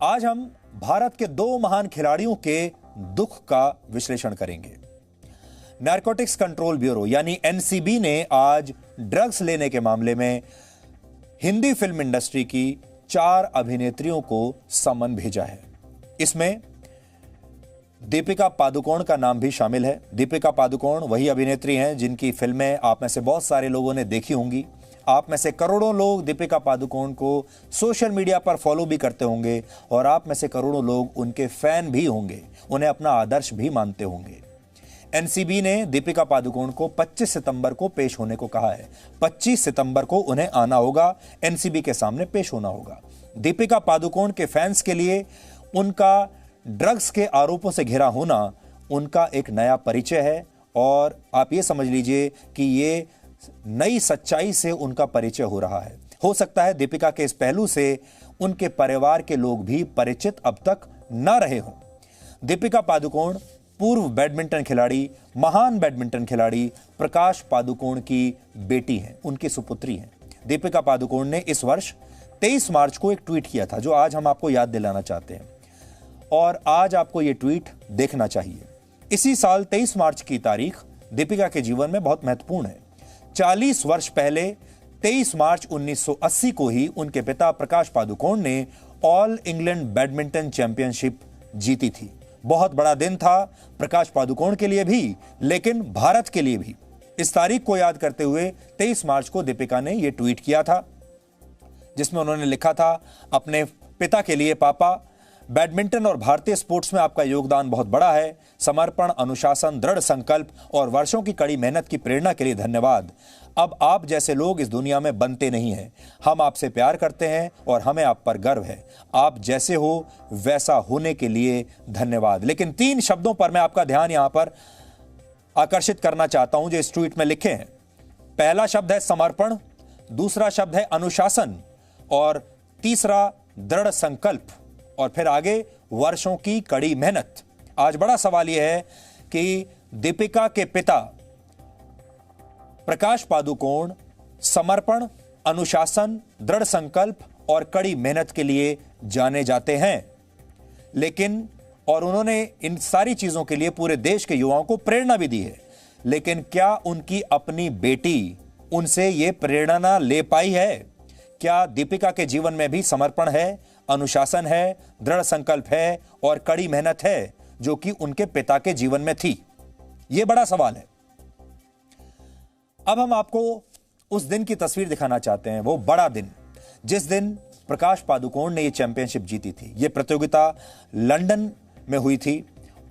आज हम भारत के दो महान खिलाड़ियों के दुख का विश्लेषण करेंगे। नारकोटिक्स कंट्रोल ब्यूरो यानी एनसीबी ने आज ड्रग्स लेने के मामले में हिंदी फिल्म इंडस्ट्री की 4 अभिनेत्रियों को समन भेजा है। इसमें दीपिका पादुकोण का नाम भी शामिल है। दीपिका पादुकोण वही अभिनेत्री हैं जिनकी फिल्में आप में से बहुत सारे लोगों ने देखी होंगी। आप में से करोड़ों लोग दीपिका पादुकोण को सोशल मीडिया पर फॉलो भी करते होंगे और आप में से करोड़ों लोग उनके फैन भी होंगे, उन्हें अपना आदर्श भी मानते होंगे। एनसीबी ने दीपिका पादुकोण को 25 सितंबर को पेश होने को कहा है। 25 सितंबर को उन्हें आना होगा, एनसीबी के सामने पेश होना होगा। दीपिका पादुकोण के फैंस के लिए उनका ड्रग्स के आरोपों से घिरा होना उनका एक नया परिचय है और आप ये समझ लीजिए कि ये नई सच्चाई से उनका परिचय हो रहा है। हो सकता है दीपिका के इस पहलू से उनके परिवार के लोग भी परिचित अब तक न रहे हों। दीपिका पादुकोण पूर्व बैडमिंटन खिलाड़ी, महान बैडमिंटन खिलाड़ी प्रकाश पादुकोण की बेटी हैं, उनकी सुपुत्री हैं। दीपिका पादुकोण ने इस वर्ष 23 मार्च को एक ट्वीट किया था जो आज हम आपको याद दिलाना चाहते हैं और आज आपको यह ट्वीट देखना चाहिए। इसी साल 23 मार्च की तारीख दीपिका के जीवन में बहुत महत्वपूर्ण है। 40 वर्ष पहले 23 मार्च 1980 को ही उनके पिता प्रकाश पादुकोण ने ऑल इंग्लैंड बैडमिंटन चैंपियनशिप जीती थी। बहुत बड़ा दिन था प्रकाश पादुकोण के लिए भी, लेकिन भारत के लिए भी। इस तारीख को याद करते हुए 23 मार्च को दीपिका ने यह ट्वीट किया था जिसमें उन्होंने लिखा था, अपने पिता के लिए, पापा, बैडमिंटन और भारतीय स्पोर्ट्स में आपका योगदान बहुत बड़ा है। समर्पण, अनुशासन, दृढ़ संकल्प और वर्षों की कड़ी मेहनत की प्रेरणा के लिए धन्यवाद। अब आप जैसे लोग इस दुनिया में बनते नहीं हैं। हम आपसे प्यार करते हैं और हमें आप पर गर्व है। आप जैसे हो वैसा होने के लिए धन्यवाद। लेकिन 3 शब्दों पर मैं आपका ध्यान यहां पर आकर्षित करना चाहता हूं जो इस ट्वीट में लिखे हैं। पहला शब्द है समर्पण, दूसरा शब्द है अनुशासन और तीसरा दृढ़ संकल्प और फिर आगे वर्षों की कड़ी मेहनत। आज बड़ा सवाल यह है कि दीपिका के पिता प्रकाश पादुकोण समर्पण, अनुशासन, दृढ़ संकल्प और कड़ी मेहनत के लिए जाने जाते हैं, लेकिन और उन्होंने इन सारी चीजों के लिए पूरे देश के युवाओं को प्रेरणा भी दी है। लेकिन क्या उनकी अपनी बेटी उनसे यह प्रेरणा ले पाई है? क्या दीपिका के जीवन में भी समर्पण है, अनुशासन है, दृढ़ संकल्प है और कड़ी मेहनत है जो कि उनके पिता के जीवन में थी? यह बड़ा सवाल है। अब हम आपको उस दिन की तस्वीर दिखाना चाहते हैं, वो बड़ा दिन जिस दिन प्रकाश पादुकोण ने यह चैंपियनशिप जीती थी। यह प्रतियोगिता लंदन में हुई थी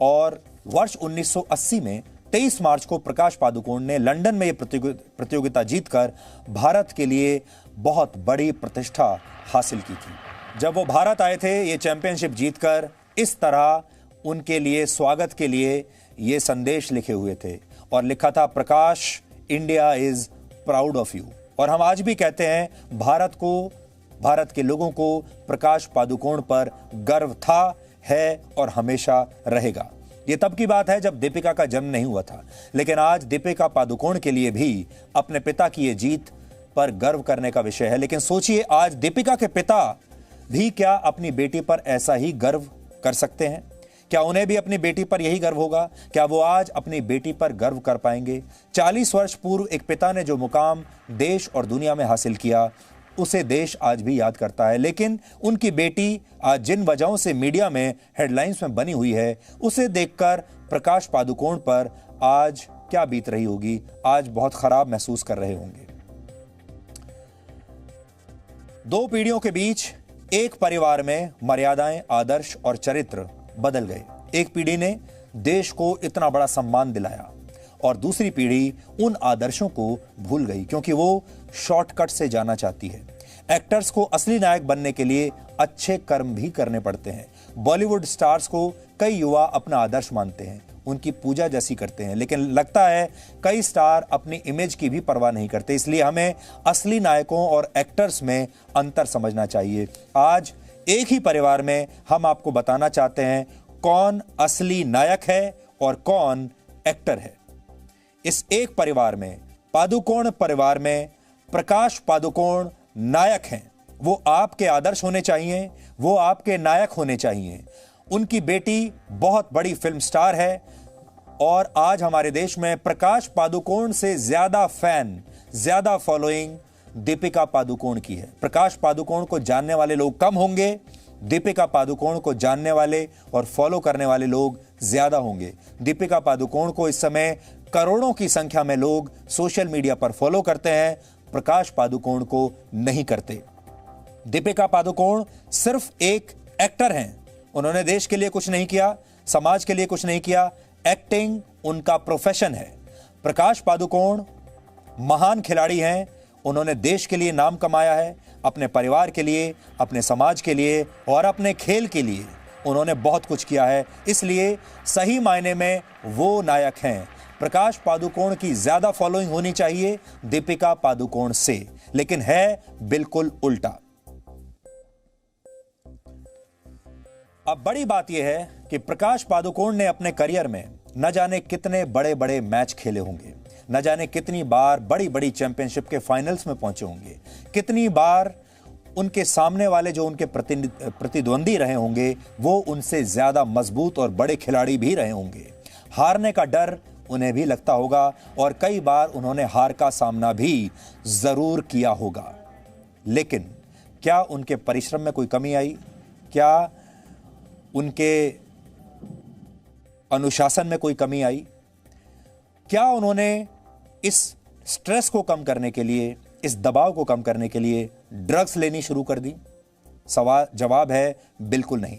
और वर्ष 1980 में 23 मार्च को प्रकाश पादुकोण ने लंदन में यह प्रतियोगिता जीतकर भारत के लिए बहुत बड़ी प्रतिष्ठा हासिल की थी। जब वो भारत आए थे ये चैंपियनशिप जीतकर, इस तरह उनके लिए स्वागत के लिए ये संदेश लिखे हुए थे और लिखा था, Prakash, India is proud of you. और हम आज भी कहते हैं भारत को, भारत के लोगों को प्रकाश पादुकोण पर गर्व था, है और हमेशा रहेगा। ये तब की बात है जब दीपिका का जन्म नहीं हुआ था, लेकिन आज दीपिका पादुकोण के लिए भी अपने पिता की ये जीत पर गर्व करने का विषय है। लेकिन सोचिए, आज दीपिका के पिता भी क्या अपनी बेटी पर ऐसा ही गर्व कर सकते हैं? क्या उन्हें भी अपनी बेटी पर यही गर्व होगा? क्या वो आज अपनी बेटी पर गर्व कर पाएंगे? 40 वर्ष पूर्व एक पिता ने जो मुकाम देश और दुनिया में हासिल किया, उसे देश आज भी याद करता है। लेकिन उनकी बेटी आज जिन वजहों से मीडिया में हेडलाइंस में बनी हुई है, उसे देखकर प्रकाश पादुकोण पर आज क्या बीत रही होगी? आज बहुत खराब महसूस कर रहे होंगे। 2 पीढ़ियों के बीच एक परिवार में मर्यादाएं, आदर्श और चरित्र बदल गए। एक पीढ़ी ने देश को इतना बड़ा सम्मान दिलाया और दूसरी पीढ़ी उन आदर्शों को भूल गई क्योंकि वो शॉर्टकट से जाना चाहती है। एक्टर्स को असली नायक बनने के लिए अच्छे कर्म भी करने पड़ते हैं। बॉलीवुड स्टार्स को कई युवा अपना आदर्श मानते हैं, उनकी पूजा जैसी करते हैं, लेकिन लगता है कई स्टार अपनी इमेज की भी परवाह नहीं करते। इसलिए हमें असली नायकों और एक्टर्स में अंतर समझना चाहिए। आज एक ही परिवार में हम आपको बताना चाहते हैं कौन असली नायक है और कौन एक्टर है। इस एक परिवार में, पादुकोण परिवार में, प्रकाश पादुकोण नायक हैं वो आपके आदर्श होने चाहिए, वो आपके नायक होने चाहिए। उनकी बेटी बहुत बड़ी फिल्म स्टार है और आज हमारे देश में प्रकाश पादुकोण से ज्यादा फैन, ज्यादा फॉलोइंग दीपिका पादुकोण की है। प्रकाश पादुकोण को जानने वाले लोग कम होंगे, दीपिका पादुकोण को जानने वाले और फॉलो करने वाले लोग ज्यादा होंगे। दीपिका पादुकोण को इस समय करोड़ों की संख्या में लोग सोशल मीडिया पर फॉलो करते हैं, प्रकाश पादुकोण को नहीं करते। दीपिका पादुकोण सिर्फ एक एक्टर हैं। उन्होंने देश के लिए कुछ नहीं किया, समाज के लिए कुछ नहीं किया। एक्टिंग उनका प्रोफेशन है। प्रकाश पादुकोण महान खिलाड़ी हैं। उन्होंने देश के लिए नाम कमाया है, अपने परिवार के लिए, अपने समाज के लिए और अपने खेल के लिए उन्होंने बहुत कुछ किया है। इसलिए सही मायने में वो नायक हैं। प्रकाश पादुकोण की ज्यादा फॉलोइंग होनी चाहिए दीपिका पादुकोण से, लेकिन है बिल्कुल उल्टा। अब बड़ी बात यह है कि प्रकाश पादुकोण ने अपने करियर में न जाने कितने बड़े बड़े मैच खेले होंगे, न जाने कितनी बार बड़ी बड़ी चैंपियनशिप के फाइनल्स में पहुंचे होंगे, कितनी बार उनके सामने वाले जो उनके प्रतिद्वंदी रहे होंगे वो उनसे ज्यादा मजबूत और बड़े खिलाड़ी भी रहे होंगे। हारने का डर उन्हें भी लगता होगा और कई बार उन्होंने हार का सामना भी जरूर किया होगा। लेकिन क्या उनके परिश्रम में कोई कमी आई? क्या उनके अनुशासन में कोई कमी आई? क्या उन्होंने इस स्ट्रेस को कम करने के लिए, इस दबाव को कम करने के लिए ड्रग्स लेनी शुरू कर दी? जवाब है बिल्कुल नहीं।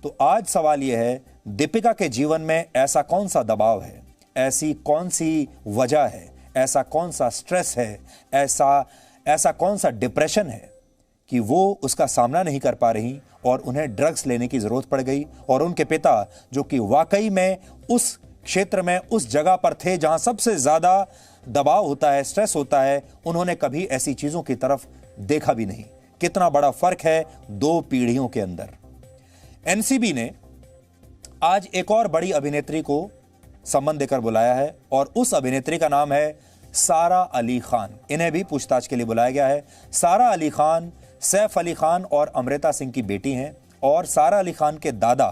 तो आज सवाल यह है, दीपिका के जीवन में ऐसा कौन सा दबाव है, ऐसी कौन सी वजह है, ऐसा कौन सा स्ट्रेस है, ऐसा कौन सा डिप्रेशन है कि वो उसका सामना नहीं कर पा रही और उन्हें ड्रग्स लेने की जरूरत पड़ गई। और उनके पिता, जो कि वाकई में उस क्षेत्र में, उस जगह पर थे जहां सबसे ज्यादा दबाव होता है, स्ट्रेस होता है, उन्होंने कभी ऐसी चीजों की तरफ देखा भी नहीं। कितना बड़ा फर्क है दो पीढ़ियों के अंदर। एनसीबी ने आज एक और बड़ी अभिनेत्री को सम्मान देकर बुलाया है और उस अभिनेत्री का नाम है सारा अली खान। इन्हें भी पूछताछ के लिए बुलाया गया है। सारा अली खान सैफ अली खान और अमृता सिंह की बेटी हैं और सारा अली खान के दादा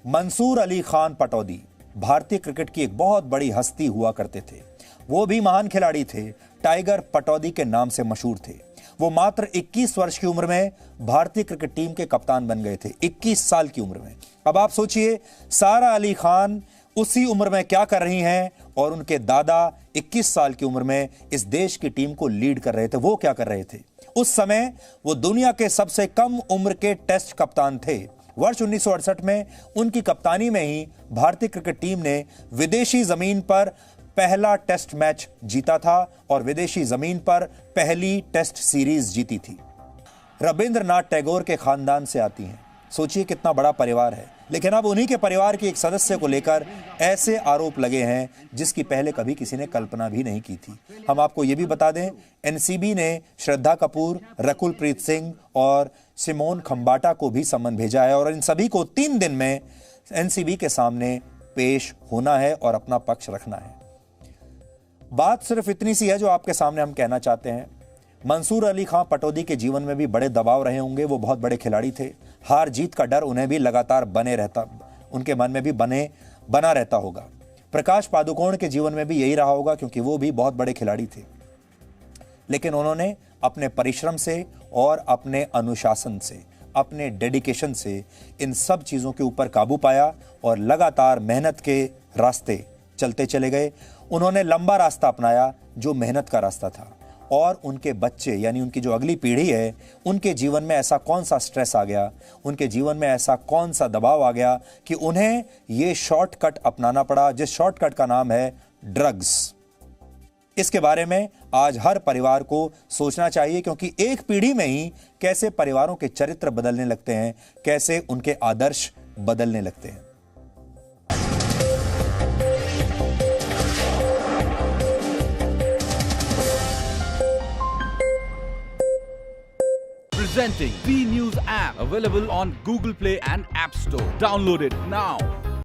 मंसूर अली खान पटौदी भारतीय क्रिकेट की एक बहुत बड़ी हस्ती हुआ करते थे। वो भी महान खिलाड़ी थे, टाइगर पटौदी के नाम से मशहूर थे। वो मात्र 21 वर्ष की उम्र में भारतीय क्रिकेट टीम के कप्तान बन गए थे, 21 साल की उम्र में। अब आप सोचिए, सारा अली खान उसी उम्र में क्या कर रही हैं और उनके दादा 21 साल की उम्र में इस देश की टीम को लीड कर रहे थे। वो क्या कर रहे थे? उस समय वो दुनिया के सबसे कम उम्र के टेस्ट कप्तान थे। वर्ष 1968 में उनकी कप्तानी में ही भारतीय क्रिकेट टीम ने विदेशी जमीन पर पहला टेस्ट मैच जीता था और विदेशी जमीन पर पहली टेस्ट सीरीज जीती थी। रविंद्रनाथ टैगोर के खानदान से आती हैं। सोचिए कितना बड़ा परिवार है। लेकिन अब उन्हीं के परिवार के एक सदस्य को लेकर ऐसे आरोप लगे हैं जिसकी पहले कभी किसी ने कल्पना भी नहीं की थी। हम आपको यह भी बता दें, एनसीबी ने श्रद्धा कपूर, रकुल प्रीत सिंह और सिमोन खंबाटा को भी सम्मन भेजा है और इन सभी को 3 दिन में एनसीबी के सामने पेश होना है और अपना पक्ष रखना है। बात सिर्फ इतनी सी है जो आपके सामने हम कहना चाहते हैं। मंसूर अली खान पटौदी के जीवन में भी बड़े दबाव रहे होंगे। वो बहुत बड़े खिलाड़ी थे। हार जीत का डर उन्हें भी लगातार उनके मन में भी बना रहता होगा। प्रकाश पादुकोण के जीवन में भी यही रहा होगा क्योंकि वो भी बहुत बड़े खिलाड़ी थे। लेकिन उन्होंने अपने परिश्रम से और अपने अनुशासन से, अपने डेडिकेशन से इन सब चीज़ों के ऊपर काबू पाया और लगातार मेहनत के रास्ते चलते चले गए। उन्होंने लंबा रास्ता अपनाया जो मेहनत का रास्ता था और उनके बच्चे यानी उनकी जो अगली पीढ़ी है, उनके जीवन में ऐसा कौन सा स्ट्रेस आ गया, उनके जीवन में ऐसा कौन सा दबाव आ गया कि उन्हें ये शॉर्टकट अपनाना पड़ा, जिस शॉर्टकट का नाम है ड्रग्स। इसके बारे में आज हर परिवार को सोचना चाहिए क्योंकि एक पीढ़ी में ही कैसे परिवारों के चरित्र बदलने लगते हैं, कैसे उनके आदर्श बदलने लगते हैं। Presenting B News app, available on Google Play and App Store. Download it now.